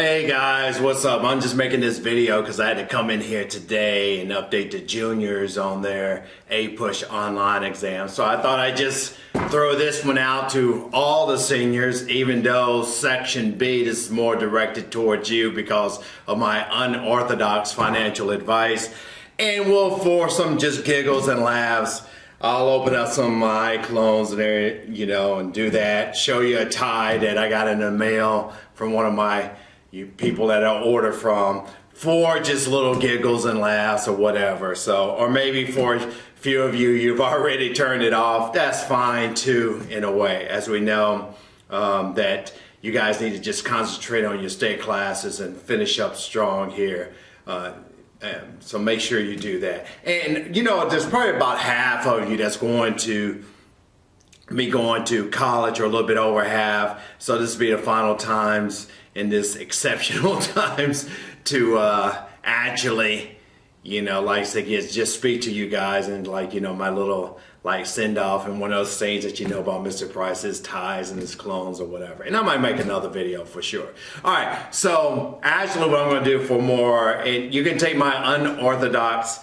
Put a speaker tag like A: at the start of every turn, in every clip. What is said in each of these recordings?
A: Hey guys, what's up? I'm just making this video because I had to come in here today and update the juniors on their A-Push online exam. So I thought I'd just throw this one out to all the seniors, even though Section B is more directed towards you because of my unorthodox financial advice. And for some just giggles and laughs, I'll open up some of my clones there, and do that. Show you a tie that I got in the mail from one of my people that I order from for just little giggles and laughs or whatever. So, or maybe for a few of you, you've already turned it off. That's fine too, in a way, as we know that you guys need to just concentrate on your state classes and finish up strong here. So make sure you do that. And there's probably about half of you that's going to be going to college, or a little bit over half. So this will be the final times in this exceptional times to actually, like I said, just speak to you guys and my little send off and one of those things that about Mr. Price's ties and his clones or whatever. And I might make another video for sure. All right, so actually what I'm going to do for more, and you can take my unorthodox,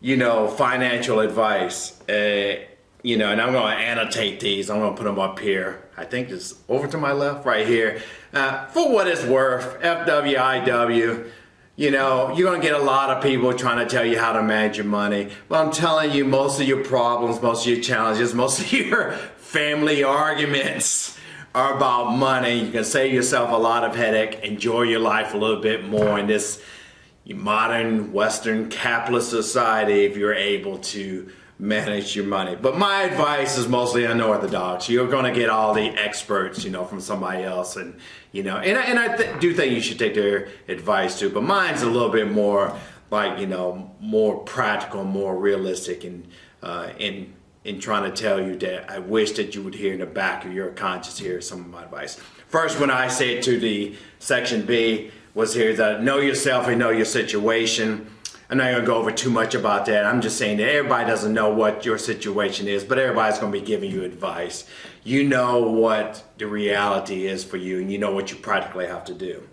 A: financial advice, and I'm going to annotate these. I'm going to put them up here. I think it's over to my left, right here. For what it's worth, FWIW. You're going to get a lot of people trying to tell you how to manage your money. But I'm telling you, most of your problems, most of your challenges, most of your family arguments are about money. You can save yourself a lot of headache, enjoy your life a little bit more in this modern Western capitalist society if you're able to manage your money. But my advice is mostly unorthodox. You're going to get all the experts, from somebody else, and I do think you should take their advice too. But mine's a little bit more more practical, more realistic, and in trying to tell you that I wish that you would hear in the back of your conscience here some of my advice. First, when I said to the Section B was here that know yourself and know your situation. I'm not going to go over too much about that. I'm just saying that everybody doesn't know what your situation is, but everybody's going to be giving you advice. You know what the reality is for you, and you know what you practically have to do.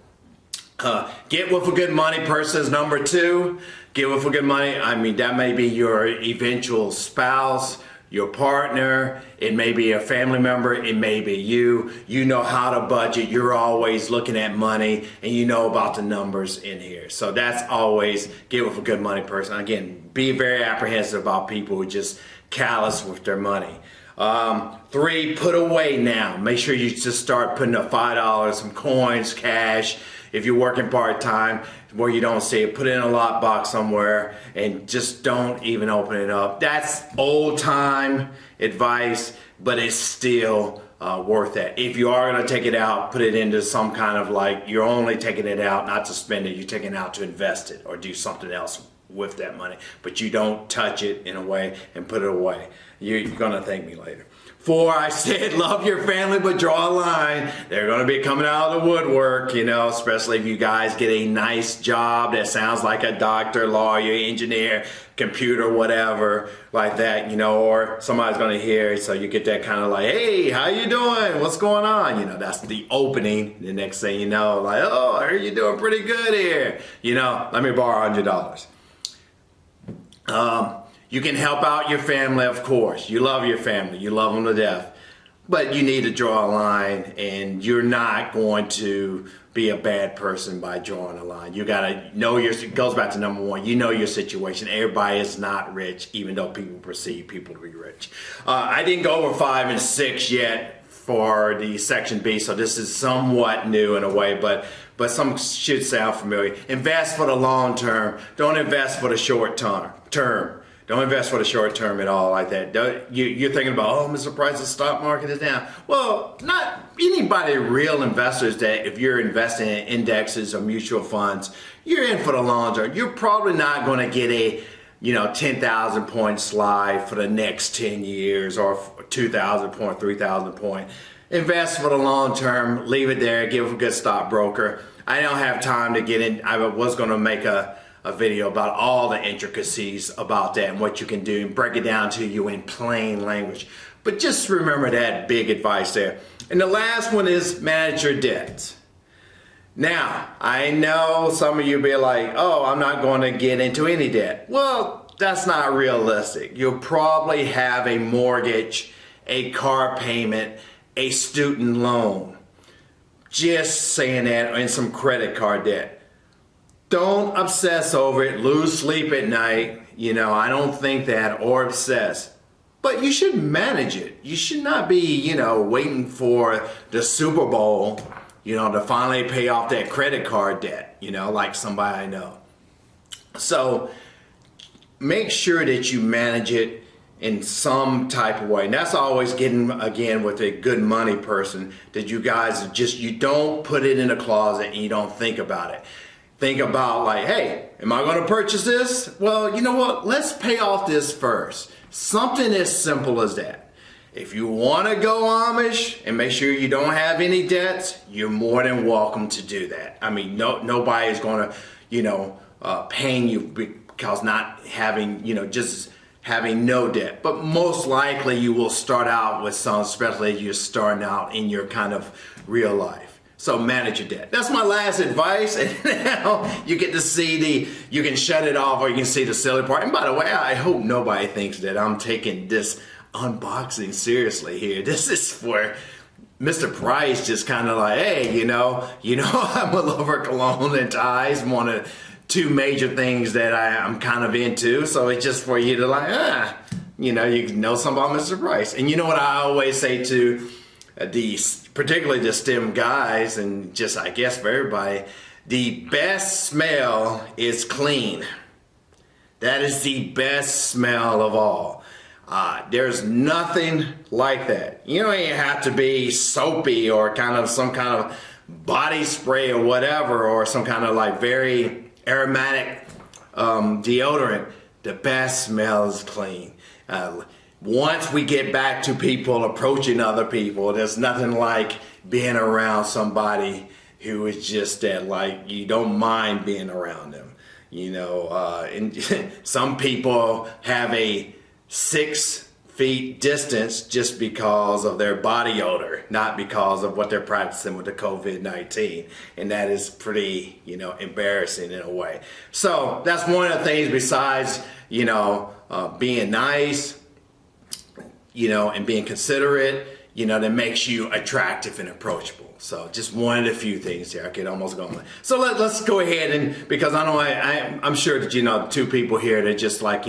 A: Get with a good money person is number 2. Get with a good money. I mean, that may be your eventual spouse, your partner, it may be a family member, it may be you. You know how to budget, you're always looking at money, and you know about the numbers in here. So that's always get with a good money person. Again, be very apprehensive about people who just callous with their money. 3, put away now. Make sure you just start putting up $5, some coins, cash. If you're working part-time where you don't see it, put it in a lockbox somewhere and just don't even open it up. That's old-time advice, but it's still worth it. If you are going to take it out, put it into some kind of you're only taking it out not to spend it, you're taking it out to invest it or do something else with that money. But you don't touch it in a way and put it away. You're going to thank me later. 4, I said love your family, but draw a line. They're going to be coming out of the woodwork, especially if you guys get a nice job that sounds like a doctor, lawyer, engineer, computer, whatever, like that, or somebody's going to hear, so you get that kind of hey, how you doing? What's going on? That's the opening. The next thing you know, oh, I heard you're doing pretty good here. Let me borrow $100. You can help out your family, of course. You love your family. You love them to death. But you need to draw a line, and you're not going to be a bad person by drawing a line. You got to know it goes back to number 1. You know your situation. Everybody is not rich, even though people perceive people to be rich. I didn't go over 5 and 6 yet for the Section B, so this is somewhat new in a way, but some should sound familiar. Invest for the long term. Don't invest for the short term. Don't invest for the short term at all like that. You're thinking about, oh, Mr. Price, the stock market is down. Well, not anybody real investors that if you're investing in indexes or mutual funds, you're in for the long term. You're probably not going to get a 10,000 point slide for the next 10 years or 2,000 point, 3,000 point. Invest for the long term. Leave it there. Give a good stockbroker. I don't have time to get in. I was going to make a video about all the intricacies about that and what you can do and break it down to you in plain language. But just remember that big advice there. And the last one is manage your debt. Now, I know some of you be like, oh, I'm not going to get into any debt. Well, that's not realistic. You'll probably have a mortgage, a car payment, a student loan. Just saying that, and some credit card debt. Don't obsess over it, lose sleep at night. I don't think that, or obsess. But you should manage it. You should not be, waiting for the Super Bowl, to finally pay off that credit card debt, like somebody I know. So make sure that you manage it in some type of way. And that's always getting, again, with a good money person, that you guys you don't put it in a closet and you don't think about it. Think about like, hey, am I going to purchase this? Well, you know what? Let's pay off this first. Something as simple as that. If you want to go Amish and make sure you don't have any debts, you're more than welcome to do that. I mean, nobody is going to, paying you because not having, just having no debt. But most likely you will start out with some, especially if you're starting out in your kind of real life. So manage your debt. That's my last advice. And now you get to see you can shut it off or you can see the silly part. And by the way, I hope nobody thinks that I'm taking this unboxing seriously here. This is for Mr. Price, just kind of like, hey, I'm a lover of cologne and ties, one of two major things that I'm kind of into. So it's just for you to like, you can know something about Mr. Price. And you know what I always say to particularly the STEM guys, and just I guess for everybody, the best smell is clean. That is the best smell of all. There's nothing like that. You don't even have to be soapy or some kind of body spray or whatever, or some kind of like very aromatic deodorant. The best smell is clean. Once we get back to people approaching other people, there's nothing like being around somebody who is just that, like, you don't mind being around them. And some people have a 6 feet distance just because of their body odor, not because of what they're practicing with the COVID-19. And that is pretty, embarrassing in a way. So that's one of the things besides, being nice, and being considerate, that makes you attractive and approachable. So just one of the few things here. I could almost go on. So let's go ahead, and because I know I'm sure that, two people here that just like,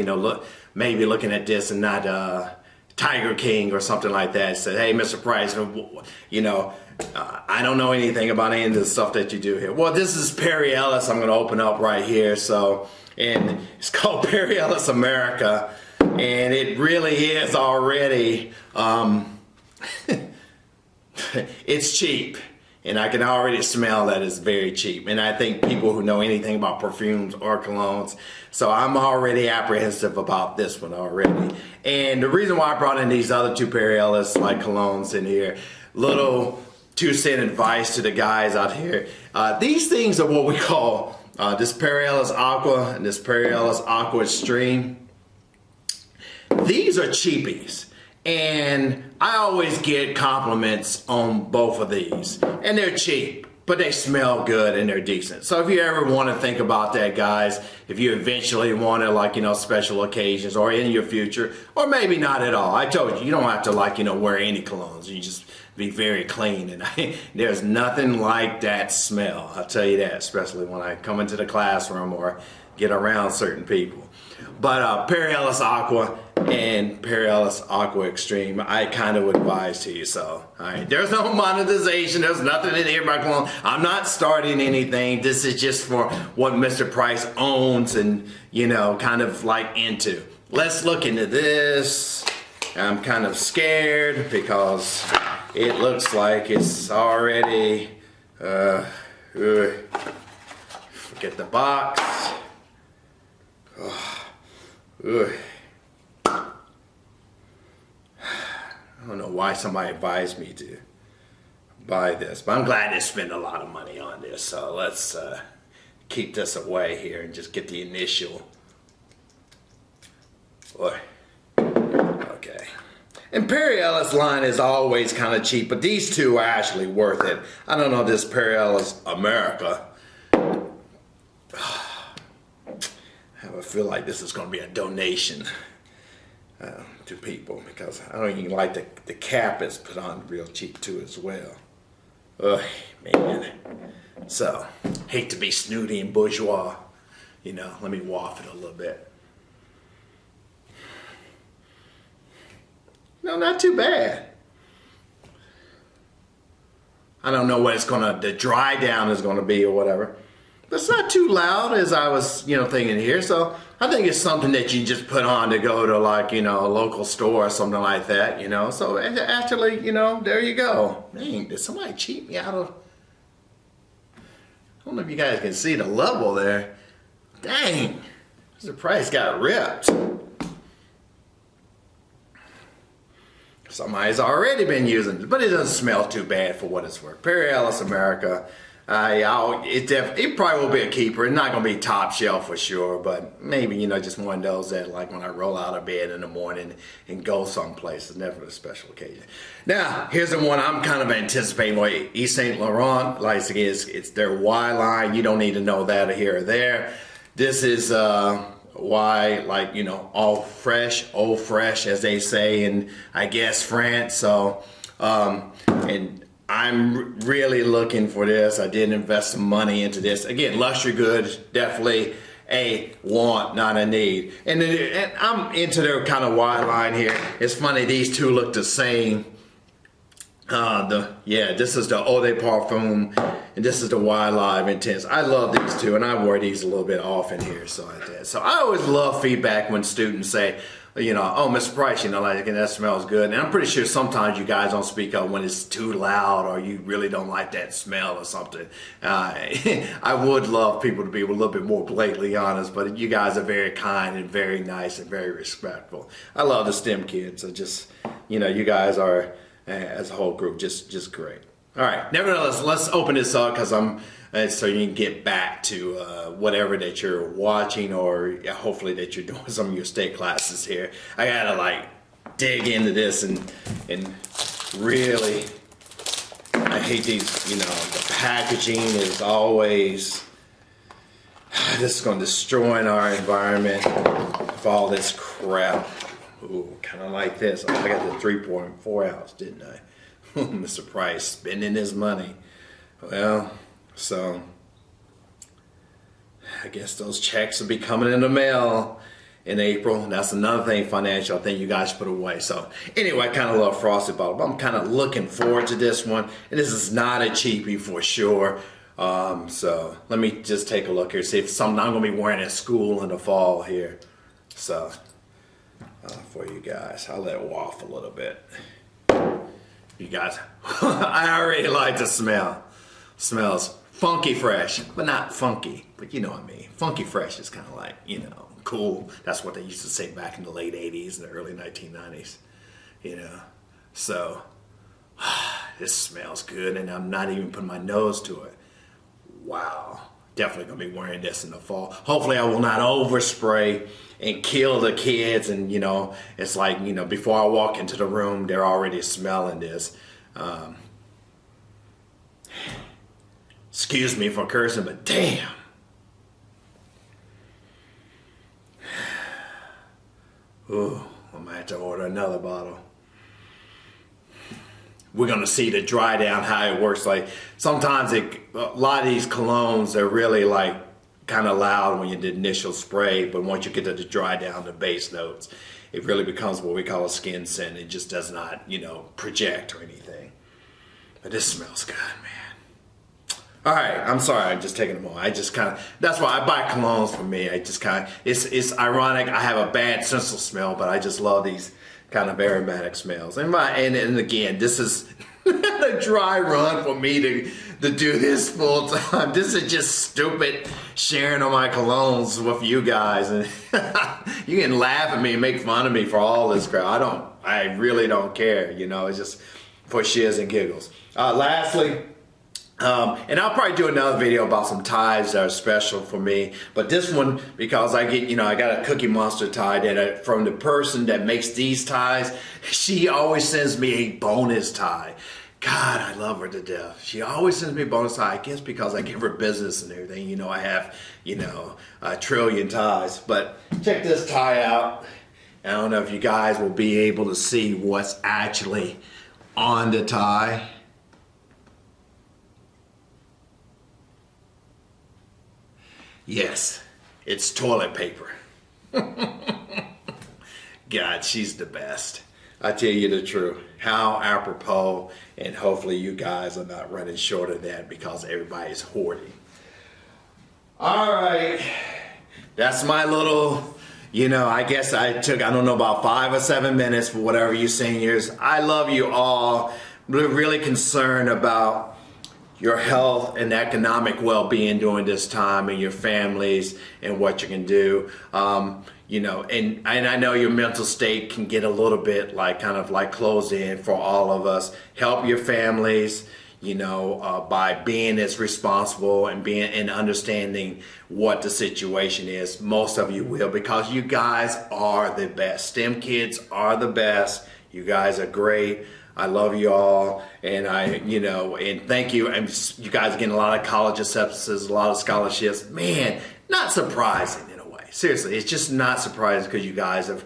A: maybe looking at this and not Tiger King or something like that, said, hey, Mr. Price, I don't know anything about any of the stuff that you do here. Well, this is Perry Ellis. I'm going to open up right here. So, and it's called Perry Ellis America. And it really is already, it's cheap. And I can already smell that it's very cheap. And I think people who know anything about perfumes or colognes, so I'm already apprehensive about this one already. And the reason why I brought in these other two Perry Ellis like colognes in here, little 2-cent advice to the guys out here. These things are what we call this Perry Ellis Aqua and this Perry Ellis Aqua Extreme. These are cheapies, and I always get compliments on both of these, and they're cheap, but they smell good and they're decent. So if you ever want to think about that, guys, if you eventually want to, like, special occasions or in your future, or maybe not at all. I told you, you don't have to, like, wear any colognes. You just be very clean, and there's nothing like that smell. I'll tell you that, especially when I come into the classroom or get around certain people. But Perry Ellis Aqua and Perry Ellis Aqua Extreme, I kind of would advise to you. So, all right, there's no monetization. There's nothing in here about cologne. I'm not starting anything. This is just for what Mr. Price owns and, kind of like into. Let's look into this. I'm kind of scared because it looks like it's already, forget the box. Ugh. I don't know why somebody advised me to buy this, but I'm glad they spent a lot of money on this. So let's keep this away here and just get the initial. Boy. Okay. And Perry Ellis line is always kind of cheap, but these two are actually worth it. I don't know this Perry Ellis America. I feel like this is going to be a donation to people because I don't even like the cap is put on real cheap too as well. Ugh, man. So, hate to be snooty and bourgeois. You know, let me waft it a little bit. No, not too bad. I don't know what the dry down is gonna be or whatever. But it's not too loud as I was, thinking here. So I think it's something that you just put on to go to like, a local store or something like that, So actually, there you go. Dang, did somebody cheat me out of... I don't know if you guys can see the level there. Dang, the price got ripped. Somebody's already been using it, but it doesn't smell too bad for what it's worth. Perry Ellis America, it probably will be a keeper. It's not going to be top shelf for sure, but maybe, just one of those that like when I roll out of bed in the morning and go someplace. It's never a special occasion. Now, here's the one I'm kind of anticipating. What Yves Saint Laurent likes to get it's their Y line. You don't need to know that here or there. This is Y, like, all fresh, old fresh, as they say in, I guess, France. So, and I'm really looking for this. I did invest some money into this. Again, luxury goods, definitely a want, not a need. And I'm into their kind of Y line here. It's funny, these two look the same. This is the Eau de Parfum, and this is the Y Live Intense. I love these two, and I wear these a little bit often here, so I did. So I always love feedback when students say, oh, Mr. Price, like, that smells good. And I'm pretty sure sometimes you guys don't speak up when it's too loud or you really don't like that smell or something. I would love people to be a little bit more blatantly honest, but you guys are very kind and very nice and very respectful. I love the STEM kids. So just, you guys are, as a whole group, just great. All right, nevertheless, let's open this up because so you can get back to whatever that you're watching, or hopefully that you're doing some of your state classes here. I gotta like dig into this and really, I hate these, the packaging is always, this is gonna destroy our environment with all this crap. Ooh, kind of like this. Oh, I got the 3.4 ounce, didn't I? Mr. Price spending his money. Well, so I guess those checks will be coming in the mail in April. That's another thing financial I think you guys put away. So anyway, I kind of love Frosted Bottle, but I'm kind of looking forward to this one. And this is not a cheapie for sure. So let me just take a look here, see if it's something I'm going to be wearing at school in the fall here. So for you guys, I'll let it waft a little bit. You guys, I already like the smell. Smells funky fresh, but not funky, but you know what I mean. Funky fresh is kind of like, cool. That's what they used to say back in the late 80s and the early 1990s, So, this smells good, and I'm not even putting my nose to it. Wow. Definitely going to be wearing this in the fall. Hopefully I will not overspray and kill the kids, and it's like, before I walk into the room, they're already smelling this. Excuse me for cursing, but damn. Ooh, I might have to order another bottle. We're going to see the dry down, how it works. Like sometimes a lot of these colognes are really like kind of loud when you did initial spray, but once you get to the dry down, the base notes, it really becomes what we call a skin scent. It just does not, project or anything. But this smells good, man. All right, I'm sorry, I'm just taking them all. That's why I buy colognes for me. It's ironic. I have a bad sense of smell, but I just love these kind of aromatic smells. And again, this is not a dry run for me to do this full time. This is just stupid sharing on my colognes with you guys. And you can laugh at me and make fun of me for all this crap. I really don't care, it's just for shiz and giggles. Lastly, And I'll probably do another video about some ties that are special for me. But this one, because I get, I got a Cookie Monster tie that from the person that makes these ties, she always sends me a bonus tie. God, I love her to death. She always sends me a bonus tie, I guess because I give her business and everything. I have, a trillion ties. But check this tie out. I don't know if you guys will be able to see what's actually on the tie. Yes, it's toilet paper. God, she's the best. I tell you the truth. How apropos, and hopefully you guys are not running short of that because everybody's hoarding. All right, that's my little, I guess I took, I don't know, about 5 or 7 minutes for whatever you seniors. I love you all. We're really concerned about your health and economic well-being during this time, and your families and what you can do. And I know your mental state can get a little bit kind of closed in for all of us. Help your families, by being as responsible and being and understanding what the situation is. Most of you will, because you guys are the best. STEM kids are the best. You guys are great. I love you all, and and thank you. And you guys are getting a lot of college acceptances, a lot of scholarships. Man, not surprising in a way. Seriously, it's just not surprising because you guys have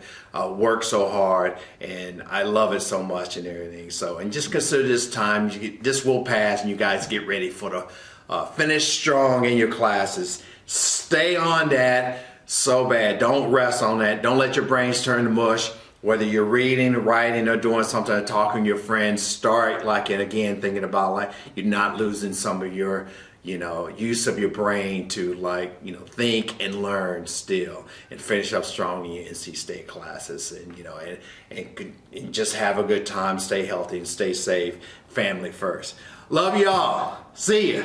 A: worked so hard, and I love it so much and everything. So, and just consider this time. This will pass, and you guys get ready for the finish strong in your classes. Stay on that so bad. Don't rest on that. Don't let your brains turn to mush. Whether you're reading, writing, or doing something, or talking to your friends, start again, thinking about you're not losing some of your, use of your brain to think and learn still, and finish up strong in your NC State classes, and just have a good time, stay healthy and stay safe, family first. Love y'all. See ya.